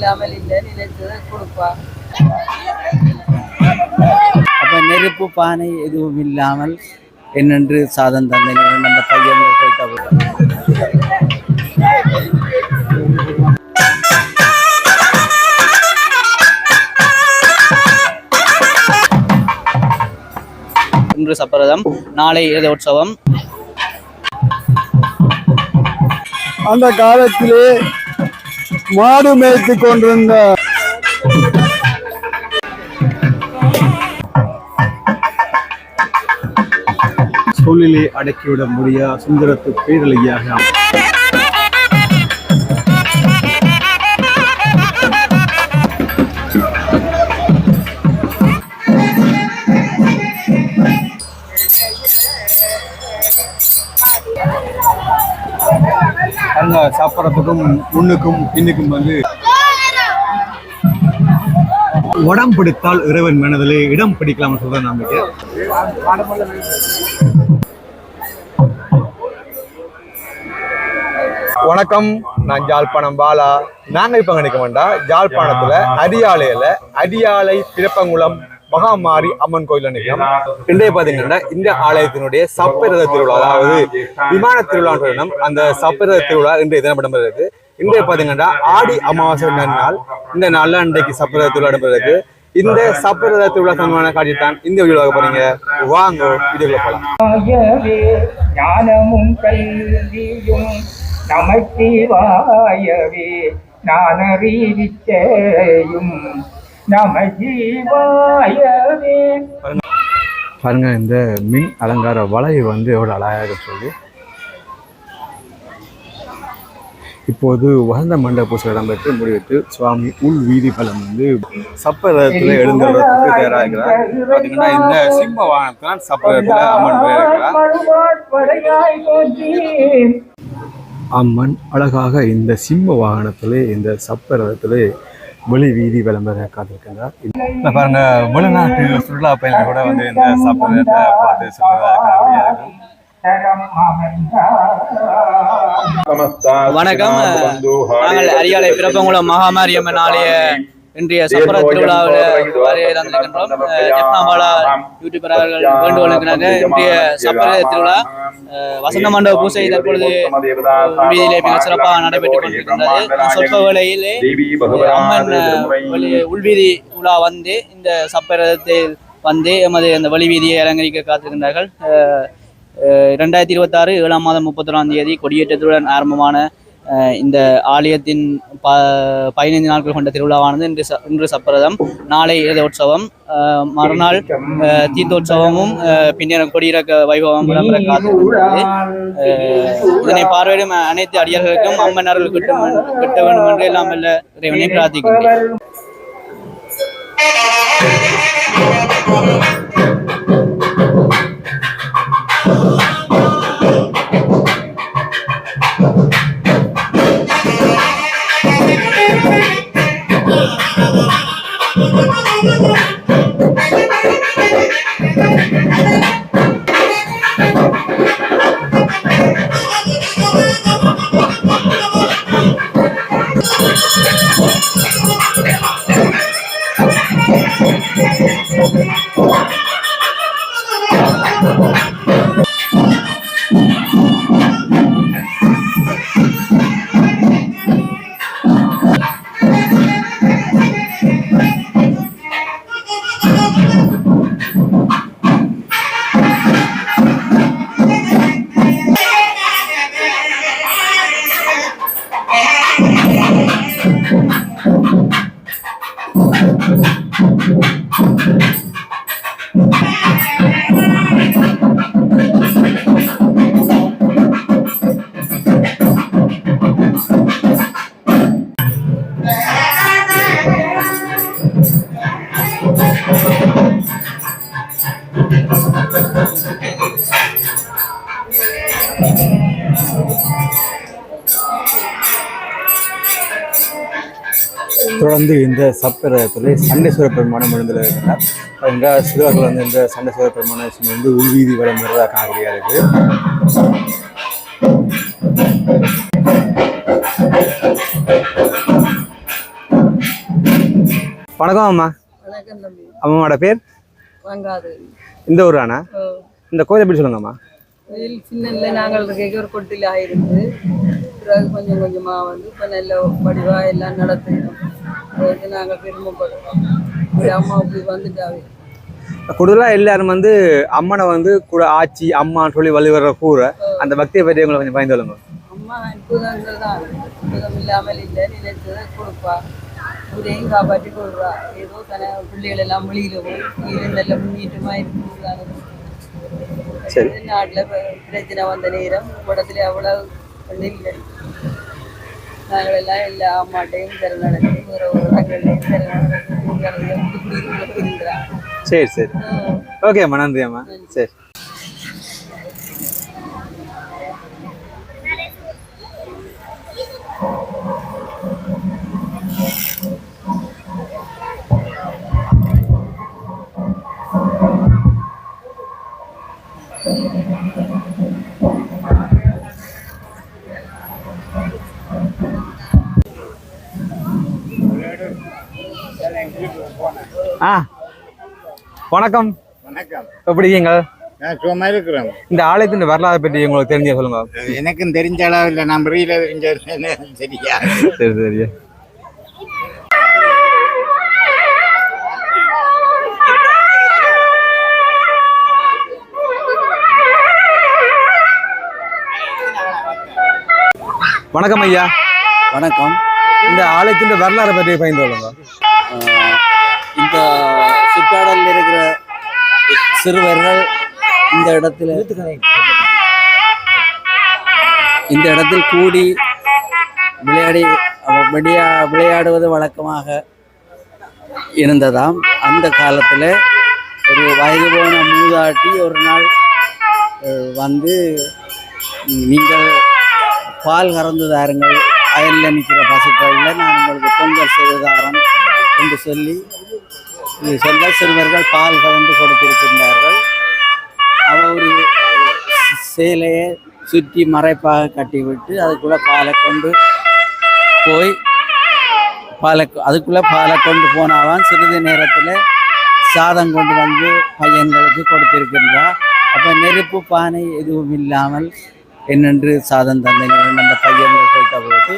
இல்லாமல் இல்லை, நினைத்ததை கொடுப்பா. அப்ப நெருப்பு பானை எதுவும் இல்லாமல் என்னென்று சாதம் தந்தேன் அந்த பையன் இன்று சப்பரதம், நாளை ரதோற்சவம். அந்த காலத்திலே மாடு மேய்த்து கொண்டிருந்த சொல்லிலே அடக்கிவிட முடியா சுந்தரத்து பேரலையாக அங்க சாப்பிட்றதுக்கும் முன்னுக்கும் பின்னுக்கும் வந்து உடம் பிடித்தால் இறைவன் மனதிலே இடம் பிடிக்கலாம் சொல்ற நம்பிக்கை. வணக்கம், நான் ஜாழ்ப்பாணம் பாலா. நாங்க இப்ப நினைக்க வேண்டாம், ஜாழ்ப்பாணத்துல அடியாலை திருப்பங்குளம் மகாமாரி அம்மன் கோயில் நினைக்கிறோம். இன்றைய பாத்தீங்கன்னா இந்த ஆலயத்தினுடைய சப்பரத திருவிழா, அதாவது விமான திருவிழா. அந்த சப்பரத திருவிழா இன்றைய தினம் இடம்பெறுது. இன்றைய பாத்தீங்கன்னா ஆடி அமாவாசை நாள். இந்த நாள்ல இன்றைக்கு சப்பரத திருவிழா இடம்பெறுது. இந்த சப்பரத திருவிழா சம்பந்தமான காட்சி தான் இந்த வீடியோவாக போறீங்க. வாங்க வீடியோக்குள்ள போலாம். ஞானமும் கல்வியும் நமச்சிவாயவே ஞானரீச்சையும் நமச்சிவாயவே. பாருங்க, இந்த மின் அலங்கார வளையை வந்து எவ்வளவு அழகாக சொல்லி இப்போது வசந்த மண்டப பூசை இடம்பெற்று முடிவிட்டு சுவாமி உள் வீதி பலம் வந்து சப்பரத்தில் எழுந்துறதுக்கு தயாராகிறார். பார்த்தீங்கன்னா இந்த சிம்ம வாகனத்தான் சப்பரத்தில் அம்மன் இருக்கிறார். அம்மன் அழகாக இந்த சிம்ம வாகனத்திலே இந்த சப்பரத்திலே வெளி வீதி விளம்பர காத்திருக்கிறார். பாருங்க, வெளிநாட்டு சுற்றுலா பயணிகள் கூட வந்து இந்த சப்பரத்தை பார்த்து சொல்றதாக. வணக்கம், நாங்கள் அரியாலை பிறப்பங்குளம் மகாமாரியம்மன் ஆலய இன்றைய சப்பர திருவிழாவில் வரையிருக்கின்றோம். ஜெப்னாபாலா யூடியூபர் அவர்கள் வேண்டுகோளுக்கிறாங்க. இன்றைய சப்பர திருவிழா வசந்த மண்டப பூசை தற்பொழுது வீதியிலே மிக சிறப்பாக நடைபெற்றுக் கொண்டிருக்கின்றது. சொற்ப வேளையிலே அம்மன் உள்வீதி உலா வந்து இந்த சப்பரத்தில் வந்து எமது அந்த வழி வீதியை அலங்கரிக்க காத்திருக்கின்றார்கள். 2026 7ஆம் மாதம் 31ஆம் தேதி கொடியேற்றத்துடன் ஆரம்பமான இந்த ஆலயத்தின் 15 நாட்கள் கொண்ட திருவிழாவானது இன்று சப்பரதம், நாளை ரதோற்சவம், மறுநாள் தீர்த்தோற்சவமும் பின்னர் கொடியிறக்க வைபவம் விளம்பர காத்திருக்கிறது. இதனை பார்வையிடும் அனைத்து அடியார்களுக்கும் அம்மனர்கள் கிட்ட வேண்டும் என்று எல்லாம் வல்ல இறைவனை பிரார்த்திக்கின்றேன். தொடர்ந்து இந்த சப்பரத்திலே சண்டேஸ்வர பெருமானம் எழுந்திருக்கிறார். அங்கே சிறுவர்கள் வந்து இந்த சண்டேஸ்வர பெருமான வந்து உள்வீதி விளம்பரதாக காணக்கூடியா இருக்கு. வணக்கம் அம்மா. வணக்கம் தம்பி. அம்மாவோட பேர் வாங்காது. இந்த ஊரானா? இந்த கோயில் எப்படி சொல்லுங்கம்மா? கோயில் சின்னல நாங்கள் இருக்க ஒரு கொட்டில் ஆயிருந்து பிறகு கொஞ்சம் கொஞ்சமாக வந்து இப்போ நல்ல வடிவாக எல்லாம் நடத்துகிறோம். அதுக்கு நாங்கள் பெருமைப்படுறோம். ஒரு அம்மா இப்படி வந்துட்டாவே கூடுதலாக எல்லாரும் வந்து அம்மனை வந்து கூட ஆச்சி அம்மான்னு சொல்லி வழிவர கூற அந்த பக்தியை பற்றி உங்களை கொஞ்சம் பயந்து சொல்லுங்க. அம்மா அற்புதங்கள் தான். அற்புதம் இல்லாமல் இல்லை, நினைச்சதை கொடுப்பா, ஊரையும் காப்பாற்றி கொடுப்பா. ஏதோ தன பிள்ளைகள் எல்லாம் மொழியிலவும் இது நல்ல முன்னேற்றமாக இருக்குது. சரி, நாட்டில் பிரச்சனை வந்த நேரம் உடத்துல அவ்வளவு ஒன்றும் இல்லை. நாங்கள் எல்லாம் எல்லா அம்மாட்டையும் திறநடத்தி ஒரு இடங்கள்லையும் திறநடத்தி இருக்கிறாங்க. சரி சரி, ஓகே அம்மா, நன்றி அம்மா. சரி, வணக்கம். வணக்கம். எப்படி இருக்கீங்க? நான் சும்மா இருக்கிறேன். இந்த ஆலயத்தின் வரலாறு பற்றி உங்களுக்கு தெரிஞ்ச சொல்லுங்க. எனக்கும் தெரிஞ்ச அளவு இல்லை, நான் முறையில் தெரிஞ்ச சரியா. சரி சரி. வணக்கம் ஐயா. வணக்கம். இந்த ஆலயத்தின் வரலாறு பற்றி பயந்து சொல்லுங்க. இந்த சுற்றாடலில் இருக்கிற சிறுவர்கள் இந்த இடத்தில் கூடி விளையாடுவது வழக்கமாக இருந்ததாம். அந்த காலத்தில் ஒரு வயது போன மூதாட்டி ஒரு நாள் வந்து, நீங்கள் பால் கறந்து தாருங்கள், அயலில் நிற்கிற பசுக்களில் நான் உங்களுக்கு பொங்கல் செய்து தாரேன் என்று சொல்லி சொந்த சிறுவர்கள் பால் கலந்து கொடுத்திருக்கின்றார்கள். அவர் ஒரு சேலையை சுற்றி மறைப்பாக கட்டிவிட்டு அதுக்குள்ளே பாலை கொண்டு போய் அதுக்குள்ளே பாலை கொண்டு போனாவான். சிறிது நேரத்தில் சாதம் கொண்டு வந்து பையன்களுக்கு கொடுத்திருக்கின்றார். அப்போ நெருப்பு பானை எதுவும் இல்லாமல் என்னென்று சாதம் தந்தீர்கள் அந்த பையன்கள் கேட்டபோது,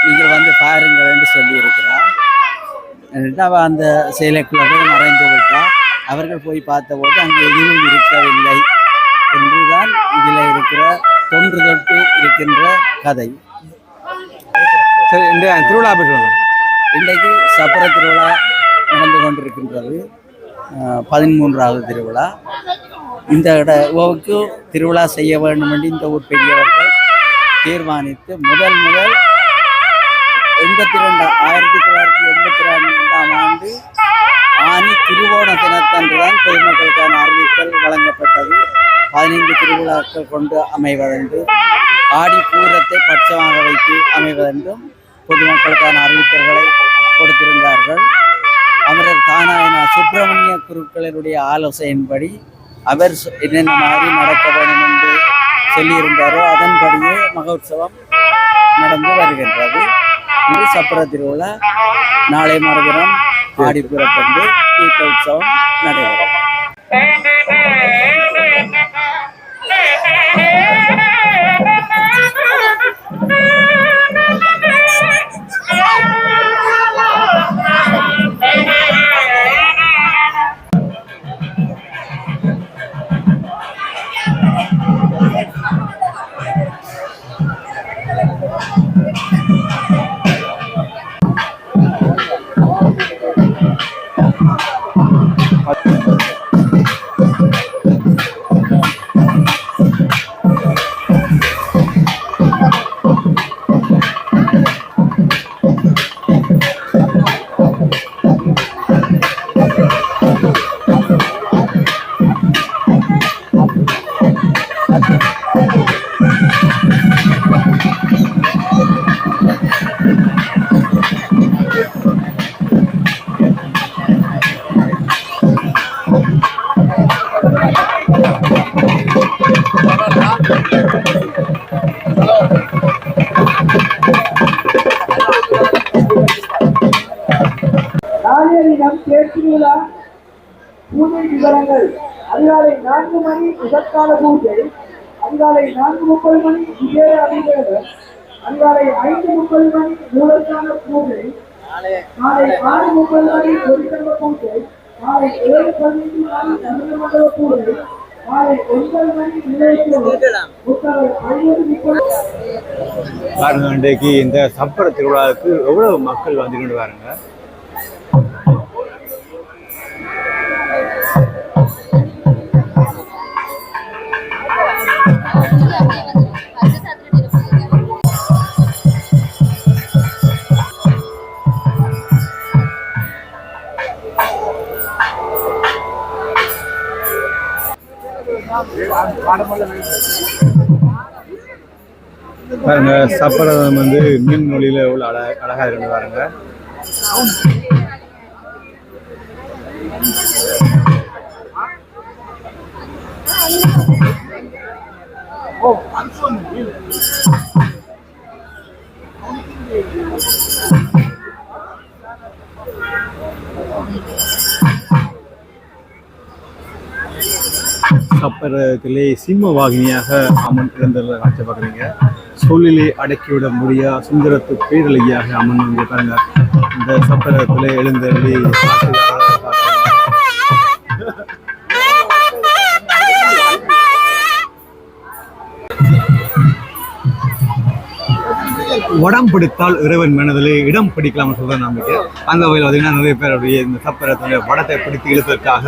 நீங்கள் வந்து பாருங்கள் என்று சொல்லியிருக்கிறார். அவள் அந்த சேலைக்குள்ளே போய் மறைந்து விட்டால். அவர்கள் போய் பார்த்தபோது அங்கே எதுவும் இருக்கவில்லை என்றுதான் இதில் இருக்கிற தொன்று தொட்டு இருக்கின்ற கதை. சரி, இந்த திருவிழா பற்றி சொல்லுங்க. இன்றைக்கு சப்பர திருவிழா நடந்து கொண்டிருக்கின்றது. 13வது திருவிழா. இந்த இடவுக்கு திருவிழா செய்ய வேண்டும் என்று இந்த ஊர் பெரியவர்கள் தீர்மானித்து முதல் 1982ஆம் ஆண்டு ஆனி திருவோண தினத்தன்றுதான் பொதுமக்களுக்கான அறிவித்தல் வழங்கப்பட்டது. 15 திருவிழாக்கள் கொண்டு அமைவதென்று, ஆடி பூரத்தை பட்சமாக வைத்து அமைவதென்றும் பொதுமக்களுக்கான அறிவித்தல்களை கொடுத்திருந்தார்கள். அமரர் தானாயன சுப்பிரமணிய குருக்களினுடைய ஆலோசனையின்படி அவர் என்னென்ன மாதிரி நடக்க வேண்டும் என்று சொல்லியிருந்தாரோ அதன்படியே மகோத்சவம் நடந்து வருகின்றது. இன்று சப்பர திருவிழா, நாளை மறுதினம் ஆடிப்புறப்பட்டு தீர்த்த உற்சவம் நடைபெறும். திருவிழா பூஜை விவரங்கள். அதிகாலை 4 மணி உதற்கால பூஜை, அதிகாலை 4:30 மணி விஜய அபிஷேகம், அதிகாலை 5:30 மணி மூலஸ்தான பூஜை, மாலை 6:30 மணி பொதுக்கம்ப பூஜை, மாலை 7:15 மணி நடுமண்டல பூஜை, மாலை 9 மணி நிலையம், முக்காலை 50:30. பாருங்க, இன்றைக்கு இந்த சப்பர திருவிழாவுக்கு எவ்வளவு மக்கள் வந்து கொண்டு வராங்க. பாருங்க, சப்பரம் வந்து மீன் மொழியில எவ்வளவு அழகா இருந்து பாருங்க. சப்பரத்திலே சிம்ம வாகினியாக அம்மன் பிறந்ததில் காட்சி பார்க்குறீங்க. சொல்லிலே அடக்கிவிட முடியா சுந்தரத்து பேரலையாக அம்மன் வந்து பாருங்க. இந்த சப்பரத்திலே எழுந்தருளி உடம் பிடித்தால் இறைவன் மனதிலே இடம் பிடிக்கலாம்னு சொல்ற நம்பிக்கை. அந்த வகையில் பார்த்தீங்கன்னா நிறைய பேர் அப்படியே இந்த சப்பரத்துடைய வடத்தை பிடித்து இழுப்பதற்காக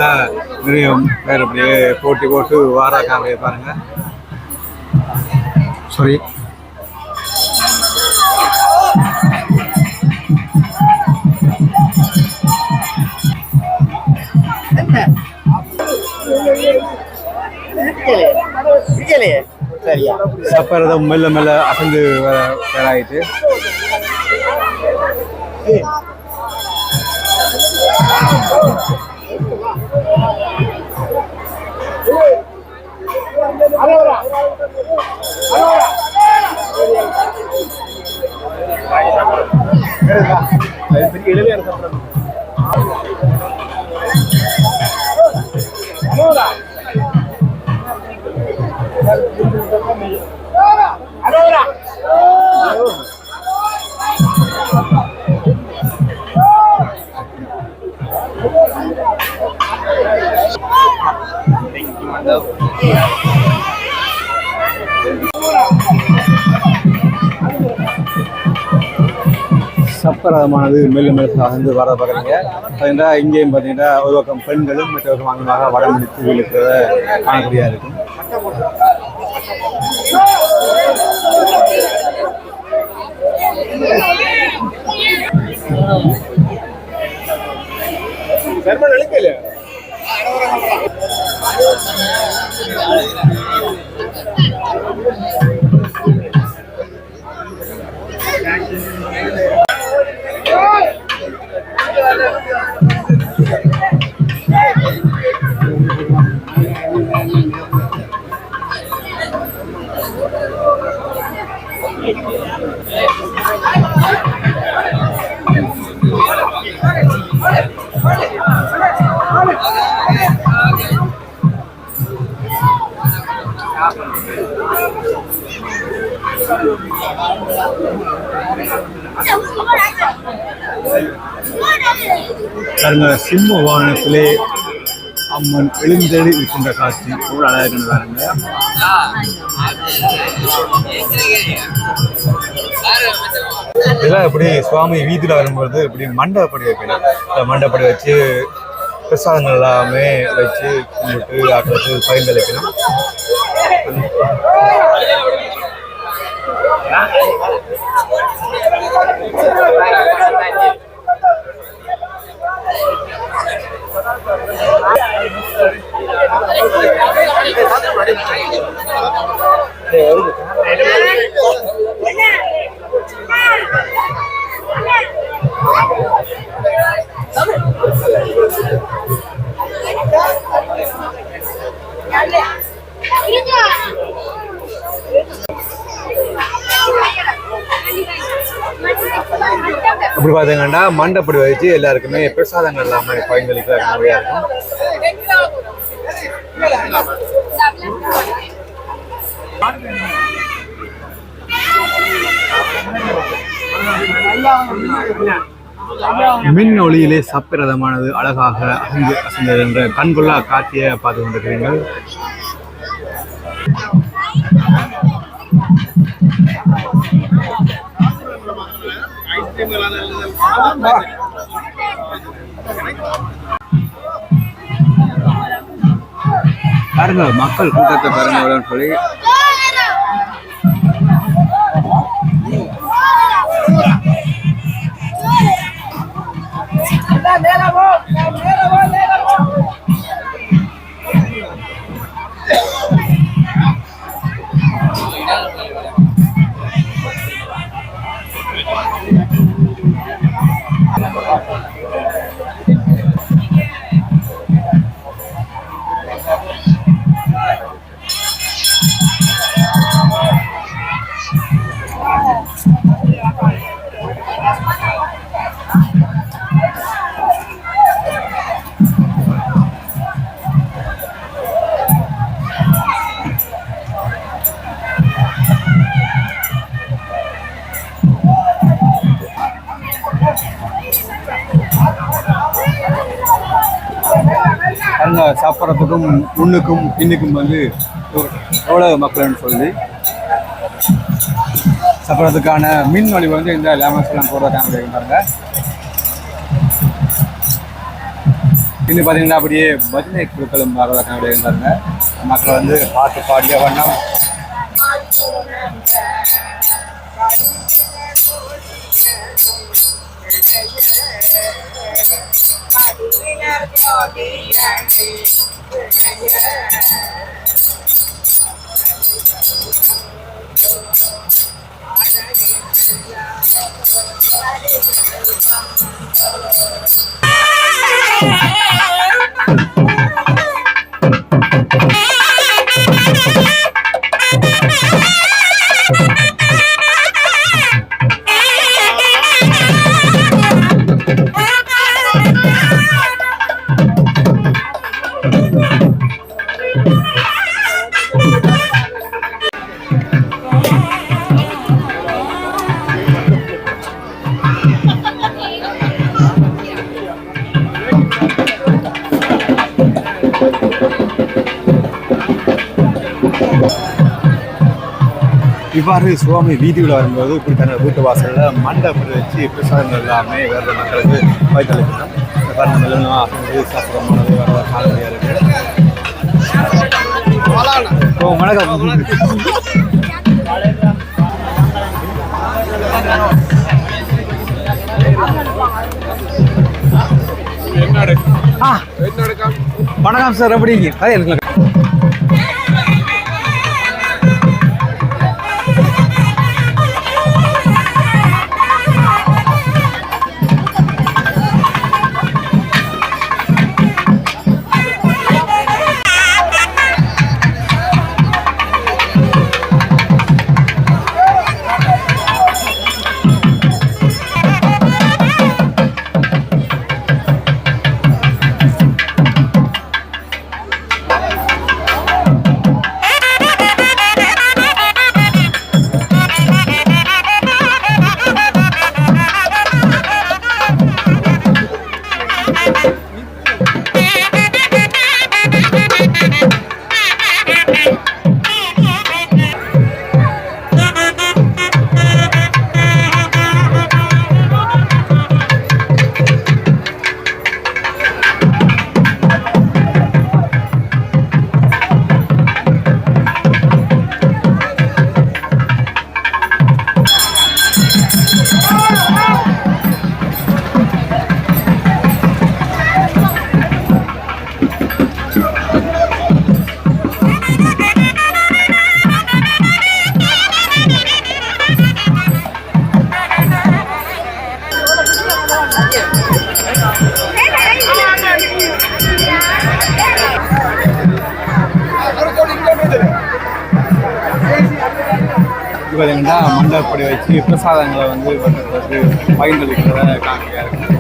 நிறைய பேர் அப்படியே போட்டி போட்டு வாராக்காக பாருங்க. சாரி, சப்பரதம் மெல்ல மெல்ல அசந்து ஆயிட்டு சப்பரமானது மெல்ல மெல்ல அகந்து வர பார்க்குறீங்க. பார்த்தீங்கன்னா இங்கேயும் பார்த்தீங்கன்னா ஒரு பக்கம் பெண்களும் மற்ற பக்கம் அங்கமாக வடம் பிடித்து இழுக்கிறத காணக்கூடியா இருக்கும். பாருங்க, சிம்ம வாகனத்திலே அம்மன் எழுந்தேறி இருக்கின்ற காட்சி எவ்வளவு அழகாக பாருங்க. இதெல்லாம் எப்படி சுவாமி வீதியில் வரும்போது இப்படி மண்டபப்படி வைக்கணும். மண்டபப்படி வச்சு பிரசாதங்கள் எல்லாமே வச்சு கும்பிட்டு ஆக்களுக்கு பகிர்ந்தளிக்கணும். அப்படி பார்த்தீங்கன்னா மண்டப்படி வச்சு எல்லாருக்குமே பிரசாதங்கள் இல்லாமல் பயங்களுக்கு நிறையா இருக்கும். மின் ஒளியிலே சப்பிரதமானது அழகாக அசைந்தது என்ற கண்கொள்ளா காட்சியை பார்த்து கொண்டிருக்கிறீர்கள். பாருங்க மக்கள் கூட்டத்தை பாருங்க சொல்லி அங்கே சாப்பிட்றதுக்கும் முன்னுக்கும் பின்னுக்கும் வந்து எவ்வளோ மக்கள்னு சொல்லி சாப்பிட்றதுக்கான மின் வழி வந்து இந்த லேமன்ஸ் எல்லாம் போடுறதாங்க இருந்தாங்க. இன்னும் பார்த்தீங்கன்னா அப்படியே பஜனை குழுக்களும் வர்றதாங்க இருந்தாங்க. மக்கள் வந்து பாட்டு பாடிய வண்ணம் இவ்வாறு சுவாமி வீதியில் வரும்போது இப்படித்தான வீட்டு வாசலில் மண்டபம் வச்சு பிரசாதங்கள் எல்லாமே வேறு மக்களுக்கு வைத்தளிக்கணும். சாப்பிடமானது வர காலடியாக இருக்கு. வணக்கம். வணக்கம் சார், எப்படி எனக்கு இப்போ பார்த்தீங்கன்னா மண்டபப்படி வச்சு பிரசாதங்களை வந்து பகிர்ந்தளிக்கிறத காமிக்கையாக இருக்குது.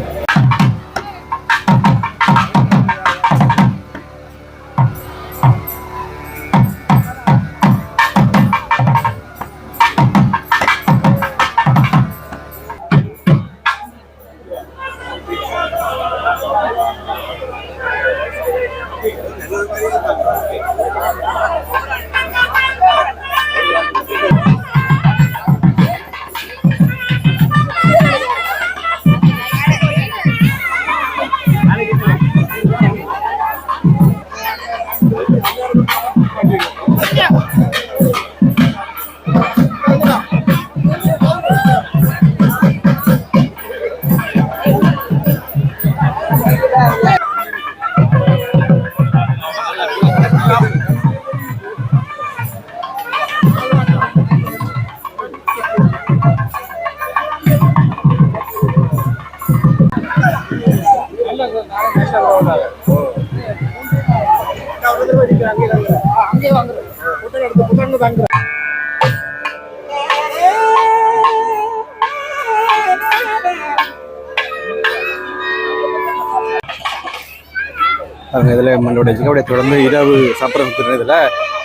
இதில் மண்டோட அப்படியே தொடர்ந்து இரவு சாப்பிட்றது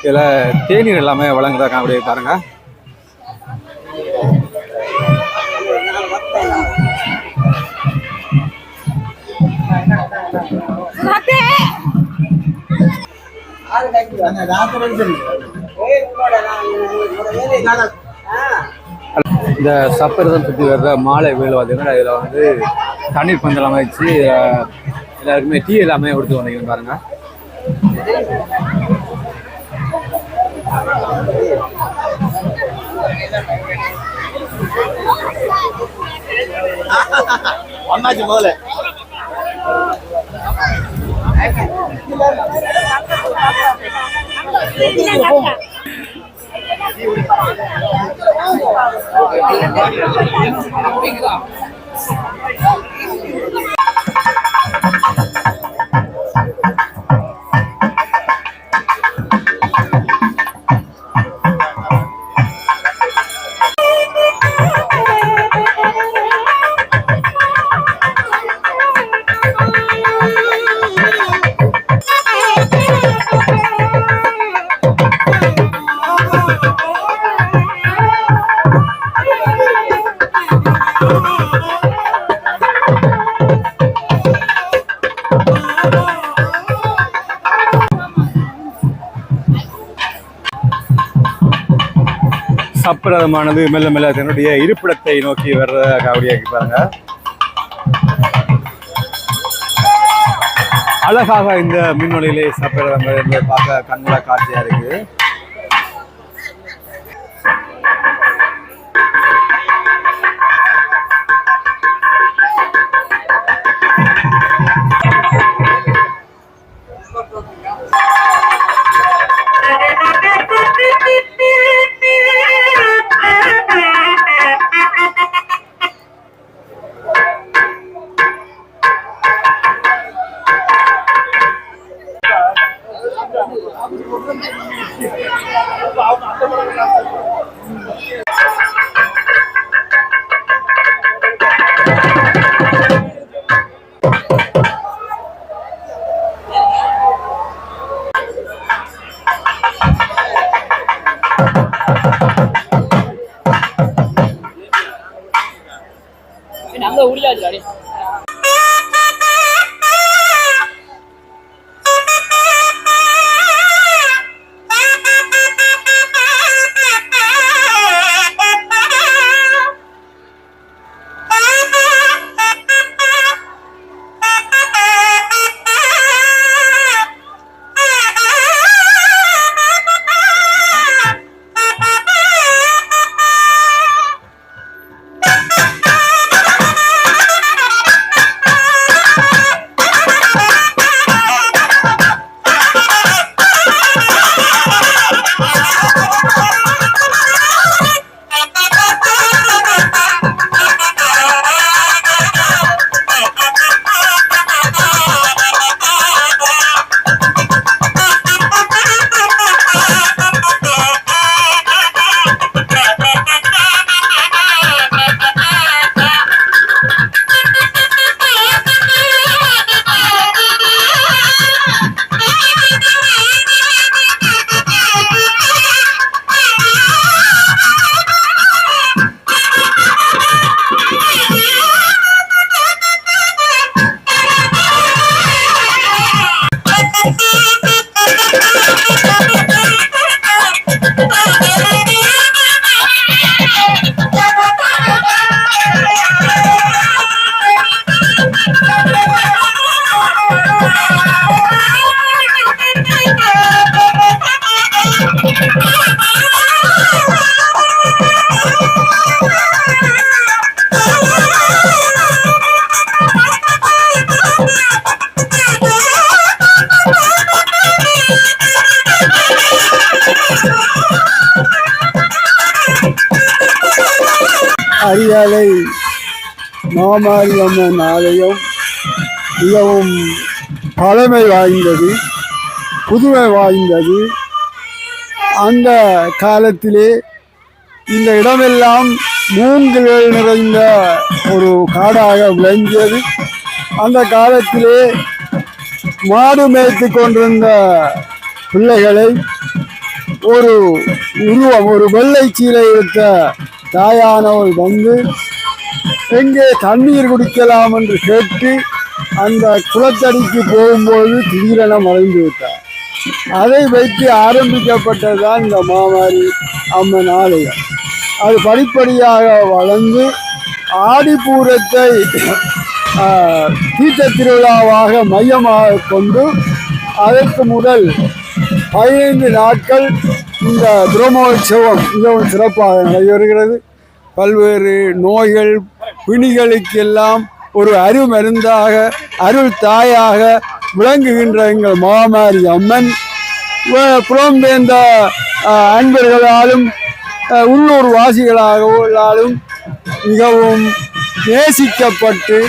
இதில் தேநீர் எல்லாமே வழங்குறதா அப்படியே பாருங்க. இந்த சப்பரதம் சுற்றி வர்ற மாலை வேலை பார்த்தீங்கன்னா இதில் வந்து தண்ணீர் பந்தல் அமைச்சு எல்லாருக்குமே டீ எல்லாமே கொடுத்து வந்தீங்கன்னு பாருங்க. ஒன்னாச்சு முதல்ல சப்பரதமானது மெல்ல மெல்ல தன்னுடைய இருப்பிடத்தை நோக்கி வர்ற காவடியாக்கி பாருங்க. அழகாக இந்த மின்னொலியிலே சப்பரதம் பார்க்க கண்ணுல காட்சியா இருக்கு. நம்ம உடியாச்சு அரியாலை மாமாரியம்மன் ஆலயம் மிகவும் பழமை வாய்ந்தது, புதுமை வாய்ந்தது. அந்த காலத்திலே இந்த இடமெல்லாம் மூங்கில்கள் நிறைந்த ஒரு காடாக விளங்கியது. அந்த காலத்திலே மாடு மேய்த்து கொண்டிருந்த பிள்ளைகளை ஒரு உருவம், ஒரு வெள்ளை சீலை எடுத்த தாயானவள் வந்து எங்கே தண்ணீர் குடிக்கலாம் என்று கேட்டு அந்த குளத்தடிக்கு போகும்போது திடீரென மறைந்து விட்டார். அதை வைத்து ஆரம்பிக்கப்பட்டதுதான் இந்த மாமாரி அம்மன் ஆலயம். அது படிப்படியாக வளர்ந்து ஆடிப்பூரத்தை தீர்த்த திருவிழாவாக மையமாக கொண்டு அதற்கு முதல் 15 நாட்கள் இந்த பிரம்மோற்சவம் மிகவும் சிறப்பாக நடைபெறுகிறது. பல்வேறு நோய்கள் பிணிகளுக்கெல்லாம் ஒரு அருமருந்தாக அருள் தாயாக விளங்குகின்ற எங்கள் மாமாரி அம்மன் புலம்பெயர்ந்த அன்பர்களாலும் உள்ளூர் வாசிகளாலும் மிகவும் நேசிக்கப்பட்டு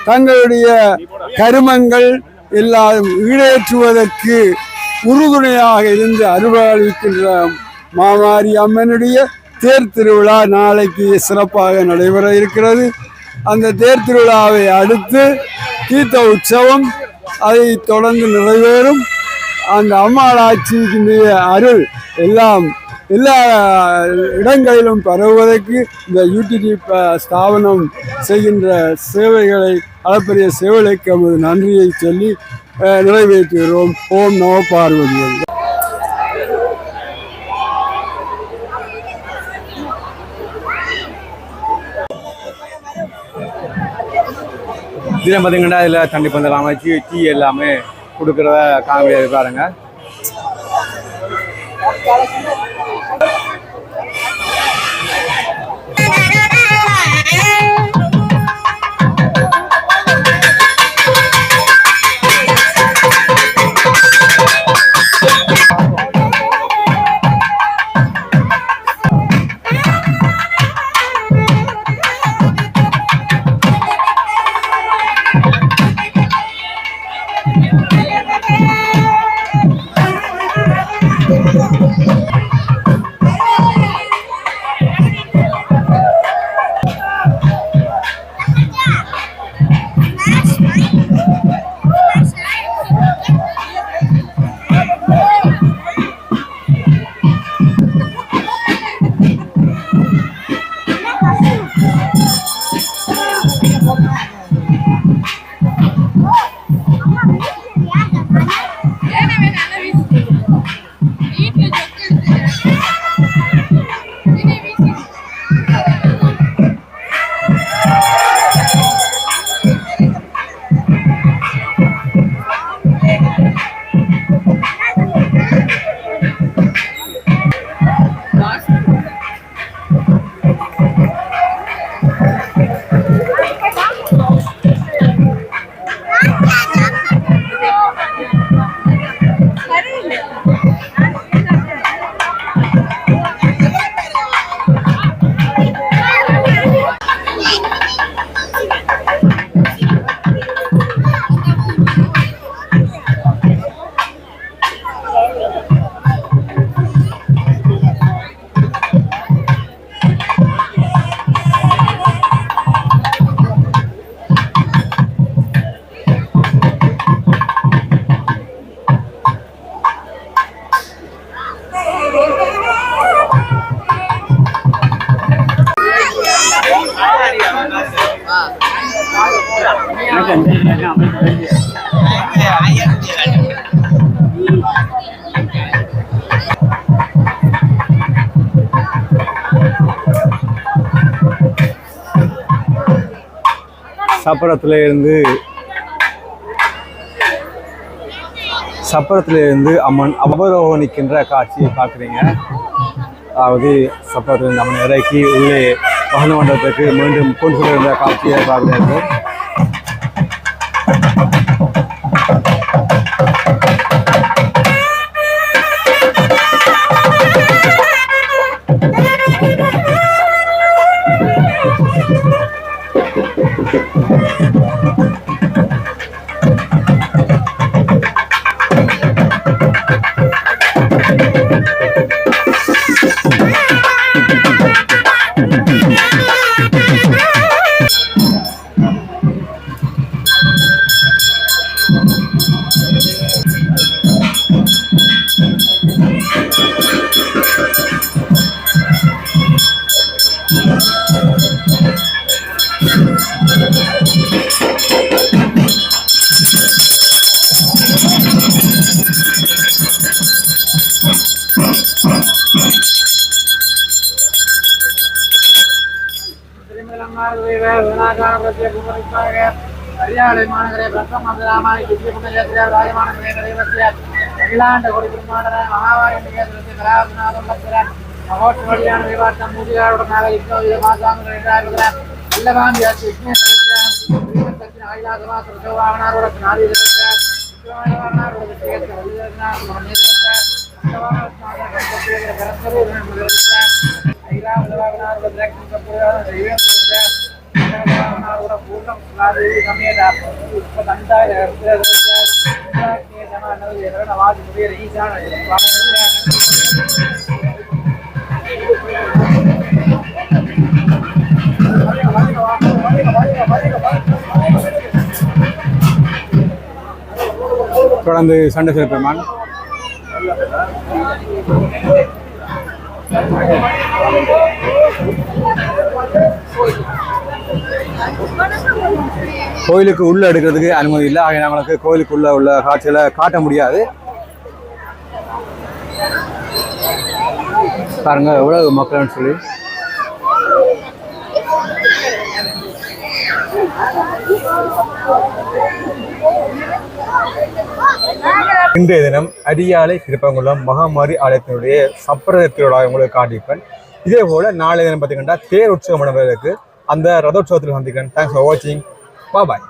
தங்களுடைய கருமங்கள் எல்லாம் ஈடேற்றுவதற்கு உறுதுணையாக இருந்து அருள்பாலிக்கின்ற மாமாரி அம்மனுடைய தேர் திருவிழா நாளைக்கு சிறப்பாக நடைபெற இருக்கிறது. அந்த தேர் திருவிழாவை அடுத்து தீர்த்த உற்சவம் அதை தொடர்ந்து நிறைவேறும். அந்த அம்மாள் ஆட்சியினுடைய அருள் எல்லா இடங்களிலும் பரவுவதற்கு இந்த யூடிடி ஸ்தாபனம் செய்கின்ற சேவைகளை அளப்பரிய சேவைகளுக்கு நமது நன்றியை சொல்லி நிறைவேற்றுகிறோம். ஓம் நம பார்வதி. இதில் பார்த்தீங்கன்னா இதில் தண்ணி பந்தல் அமைச்சு டீ எல்லாமே கொடுக்குறத காண பாருங்க. சப்பரத்துல இருந்து அம்மன் அபரோகணிக்கின்ற காட்சியை பார்க்குறீங்க. அதாவது சப்பரத்துல இருந்து அம்மன் இறக்கி உள்ளே வாகன மண்டபத்துக்கு மீண்டும் கொண்டு செல்கின்ற காட்சியை பார்க்குறீங்க. हरियाणा मानगरे प्रथम रामाय किसी पुण्यक्षेत्र राजमानगरे देवस्य अखिलांड कोटि ब्रह्मांड महावाय निकेतस्य कलावनादं लक्ष्य महोत्सव कल्याण विवादं मूजिगारुड नाग यज्ञ मासांग रेडागुला इल्लवान याति विष्णुस्य श्रीमंतस्य आयलागवास रजवानारुड नारी देवस्य रजवानारुड देवस्य वलिदना मनेश्वरस्य रजवानारुड गरसरे मनेश्वरस्य ऐलावनारुड द्रक्ष कपूर देवस्य रजवानारुड पूर्णं स्वादेवी समेत उपदंताय रजस्य के जमानल येरणवाद मुदे ईशान தொடர்ந்து சண்டை பெருமான் கோயிலுக்கு உள்ள எடுக்கிறதுக்கு அனுமதி இல்லை. ஆக நம்மளுக்கு கோயிலுக்குள்ள உள்ள காட்சிகளை காட்ட முடியாது. பாருங்க எவ்வளவு மக்கள்னு சொல்லி. இன்றைய தினம் அரியாலை திருப்பங்குளம் மகாமாரி ஆலயத்தினுடைய சப்பர திருவிழாவை உங்களுக்கு காட்டியிருப்பேன். இதே போல நாளைய தினம் பார்த்தீங்கன்னா தேர் உற்சவம் நடவதற்கு அந்த ரதோற்சவத்தில் சந்திக்கிறேன். தேங்க்ஸ் ஃபார் வாட்சிங். பாய்.